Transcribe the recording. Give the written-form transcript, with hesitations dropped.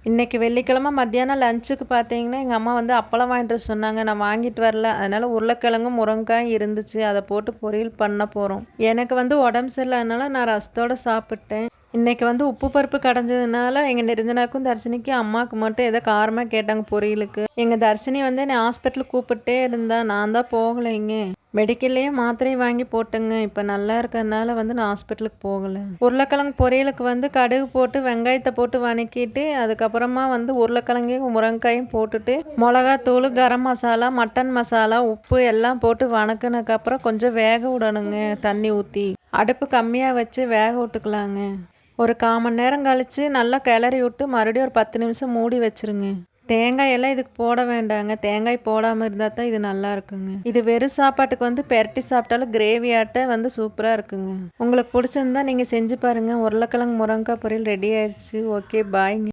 இன்றைக்கி வெள்ளிக்கிழமை மத்தியானம் லஞ்சுக்கு பார்த்தீங்கன்னா எங்கள் அம்மா வந்து அப்பளம் வாங்கிட்டு வர சொன்னாங்க. நான் வாங்கிட்டு வரல. அதனால் உருளைக்கிழங்கும் முருங்கைக்காயும் இருந்துச்சு. அதை போட்டு பொரியல் பண்ண போகிறோம். எனக்கு வந்து உடம்பு சரியில்லாதனால நான் ரசத்தோடு சாப்பிட்டேன். இன்றைக்கி வந்து உப்பு பருப்பு கடைஞ்சதுனால எங்கள் நிரஞ்சனாக்கும் தர்ஷினிக்கும் அம்மாவுக்கு மட்டும் ஏதோ காரமாக கேட்டாங்க பொரியலுக்கு. எங்கள் தர்ஷினி வந்து என்னை ஹாஸ்பிட்டலுக்கு கூப்பிட்டே இருந்தா. நான் தான் போகலைங்க. மெடிக்கல்லையே மாத்திரையும் வாங்கி போட்டுங்க. இப்போ நல்லா இருக்கிறதுனால வந்து நான் ஹாஸ்பிட்டலுக்கு போகலை. உருளைக்கிழங்கு பொரியலுக்கு வந்து கடுகு போட்டு வெங்காயத்தை போட்டு வதக்கிட்டு அதுக்கப்புறமா வந்து உருளைக்கிழங்கையும் முருங்கைக்காயும் போட்டுட்டு மிளகாத்தூள், கரம் மசாலா, மட்டன் மசாலா, உப்பு எல்லாம் போட்டு வதக்குனதுக்கப்புறம் கொஞ்சம் வேக விடணுங்க. தண்ணி ஊற்றி அடுப்பு கம்மியாக வச்சு வேக விட்டுக்கலாங்க. ஒரு 1/4 மணி நேரம் கழித்து நல்லா கிளறி விட்டு மறுபடியும் ஒரு 10 நிமிஷம் மூடி வச்சுருங்க. தேங்காய் எல்லாம் இதுக்கு போட வேண்டாங்க. தேங்காய் போடாமல் இருந்தால் தான் இது நல்லா இருக்குங்க. இது வெறும் சாப்பாட்டுக்கு வந்து பெரட்டி சாப்பிட்டாலும் கிரேவியாட்ட வந்து சூப்பராக இருக்குங்க. உங்களுக்கு பிடிச்சிருந்தா நீங்கள் செஞ்சு பாருங்கள். உருளைக்கிழங்கு முருங்கைக்காய் பொரியல் ரெடி ஆயிடுச்சு. ஓகே, பாய்ங்க.